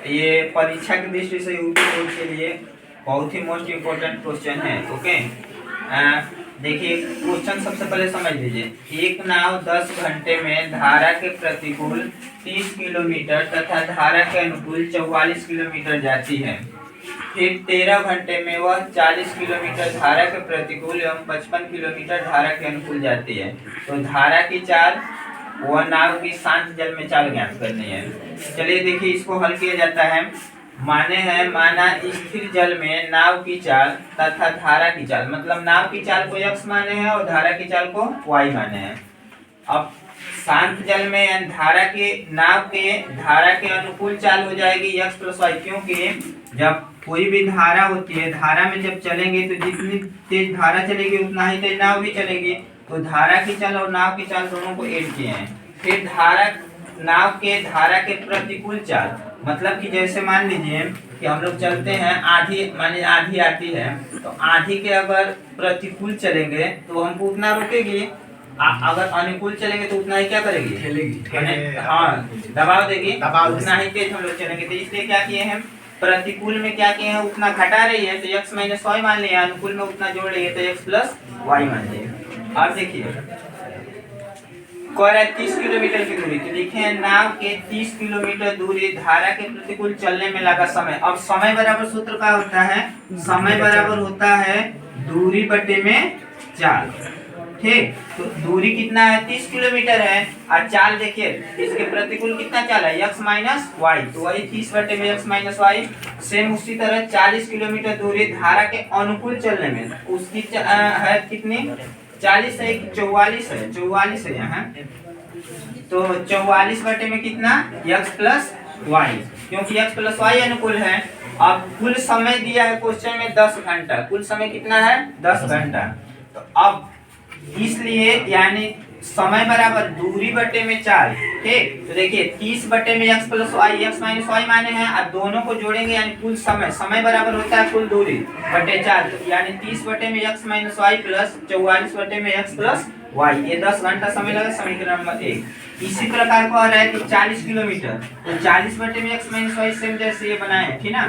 ये परीक्षा की दृष्टि से यूपी बोर्ड के लिए बहुत ही मोस्ट इम्पोर्टेंट क्वेश्चन है। ओके, देखिए क्वेश्चन सबसे पहले समझ लीजिए। एक नाव 10 घंटे में धारा के प्रतिकूल 30 किलोमीटर तथा धारा के अनुकूल 44 किलोमीटर जाती है। फिर 13 घंटे में वह 40 किलोमीटर धारा के प्रतिकूल एवं 55 किलोमीटर धारा के अनुकूल जाती है। तो धारा की चाल वह नाव की शांत जल में चाल ज्ञात करनी है। चलिए देखिए, इसको हल किया जाता है। माना स्थिर जल में नाव की चाल तथा धारा की चाल, मतलब नाव की चाल को x माने हैं और धारा की चाल को y माने हैं। अब शांत जल में नाव के धारा के अनुकूल चाल हो जाएगी x प्लस y, क्योंकि जब कोई भी धारा होती है, धारा में जब चलेंगे तो जितनी तेज धारा चलेगी उतना ही तेज नाव भी चलेगी। तो धारा की चाल और नाव की चाल दोनों को ऐड किए हैं। फिर नाव के धारा के प्रतिकूल चाल, मतलब कि जैसे मान लीजिए कि हम लोग चलते हैं, आधी आती है, तो आधी के अगर प्रतिकूल चलेंगे तो हमको उतना रोकेगी, अगर अनुकूल चलेंगे तो उतना ही क्या करेगी, ठेलेगी। हाँ, दबाव देगी, उतना ही तेज हम लोग चलेंगे। तो इसलिए क्या किए हैं, प्रतिकूल में क्या किए हैं, उतना घटा रही है तो x माइनस वाई मान लिया, अनुकूल में उतना जोड़ रही है तो x प्लस वाई मान लिया। अब देखिए कह रहा है 30 किलोमीटर की दूरी, तो लिखे नाव के 30 किलोमीटर दूरी धारा के प्रतिकूल चलने में लगा समय। अब समय बराबर सूत्र क्या होता है, समय बराबर होता है दूरी बटे में चाल। ठीक, तो दूरी कितना है, 30 किलोमीटर है, और चाल देखिए इसके प्रतिकूल कितना चाल है, x माइनस वाई, तो वही 30 बटे में x माइनस वाई। सेम उसी तरह 40 किलोमीटर दूरी धारा के अनुकूल चलने में, उसकी है कितनी, 40 है, 44 है, 44 है यहाँ, तो 44 बटे में कितना, x प्लस वाई, क्योंकि x प्लस वाई अनुकूल है। अब कुल समय दिया है क्वेश्चन में 10 घंटा, कुल समय कितना है, 10 घंटा। तो अब इसलिए यानी समय बराबर दूरी बटे में चाल। ठीक, तो देखिए 30 बटे में x plus y, x minus y माने हैं, अब दोनों को जोड़ेंगे यानी कुल समय बराबर होता है कुल दूरी बटे चाल, यानी 30 बटे में x माइनस वाई प्लस 44 बटे में x प्लस वाई, ये 10 घंटा समय लगा, समीकरण नंबर 1। इसी प्रकार को आ रहा है कि 40 किलोमीटर, तो 40 बटे में x माइनस वाई सेम जैसे ये बनाए हैं, ठीक ना,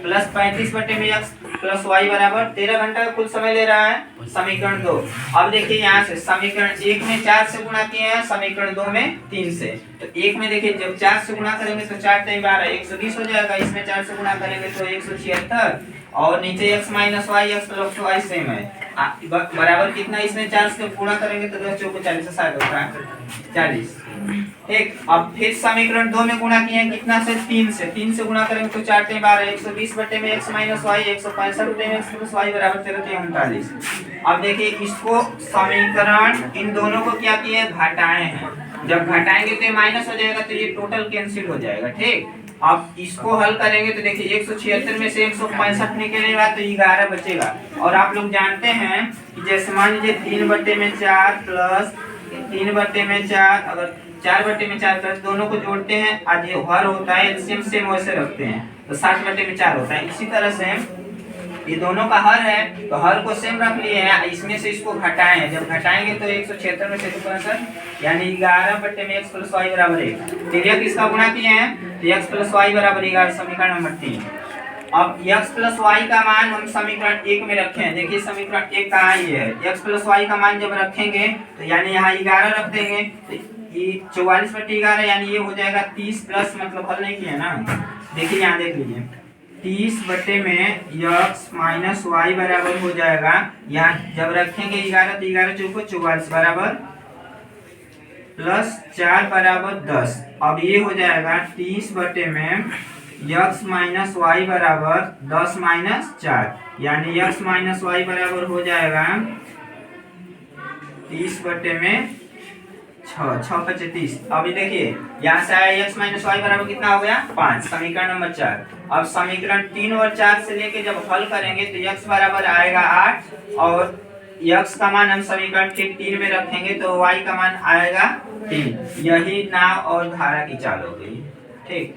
प्लस 35 बटे में x प्लस वाई बराबर 13 घंटा का कुल समय ले रहा है, समीकरण 2। अब देखिए यहाँ से समीकरण 1 में 4 से गुणा किए हैं, समीकरण 2 में 3 से। तो 1 में देखिए जब 4 से गुणा करेंगे तो 4 3 12 120 हो जाएगा, इसमें 4 से गुणा करेंगे तो 176, और नीचे x minus y x plus y same है, बराबर कितना, इसमें 4 से गुणा करेंगे तो 10 चौको 40 से 60 होता है 40। ठीक, अब फिर समीकरण 2 में गुणा किए हैं कितना से, 3 से, 3 से गुणा करेंगे तो 4 3 12 120 बटे में x माइनस वाई 165 बटे में x प्लस वाई बराबर 13 39। अब देखिए इसको समीकरण इन दोनों को क्या किए, घटाए हैं, जब घटाएंगे तो ये माइनस हो जाएगा, तो ये टोटल कैंसिल हो जाएगा। ठीक, अब इसको हल करेंगे तो देखिए 176 में से 165 निकलेगा तो 11 बचेगा। और आप लोग जानते हैं कि जैसे मान लीजिए 3 बटे में 4 प्लस 3 बटे में 4, अगर 4 बटे में 4 प्लस दोनों को जोड़ते हैं, आज ये हर होता है, एलसीएम सेम वैसे रखते हैं तो 60 बटे में 4 होता है। इसी तरह से ये दोनों का हर है, तो हर को सेम रख लिए हैं, इसमें से इसको घटाए हैं, जब घटाएंगे तो 176 में से 165 यानी 11 बटे में x प्लस वाई बराबर 1। फिर किसका गुणा किए हैं तो x प्लस वाई बराबर 11, समीकरण नंबर 3। अब x प्लस वाई का मान हम समीकरण 1 में रखे हैं, देखिए समीकरण 1 कहाँ ये है, x प्लस वाई का मान जब रखेंगे तो यानी यहाँ 11 रख देंगे, तो ये 44 बटे 11 यानी ये हो जाएगा 30 प्लस, मतलब हल नहीं किया ना, देखिए यहाँ देख लीजिए 30 बटे में x माइनस वाई बराबर हो जाएगा, यहाँ जब रखेंगे 11 तो 11 चौको 44 बराबर प्लस 4 बराबर 10। अब ये हो जाएगा 30 बटे में x माइनस वाई बराबर 10 माइनस 4, यानी x माइनस वाई बराबर हो जाएगा 30 बटे में 6 5 30। अभी देखिए यहाँ से आया x माइनस वाई बराबर कितना हो गया 5, समीकरण नंबर 4। अब समीकरण 3 और 4 से लेके जब हल करेंगे तो x बराबर आएगा 8, और x का मान हम समीकरण 3 में रखेंगे तो y का मान आएगा 3। यही नाव और धारा की चाल हो गई। ठीक।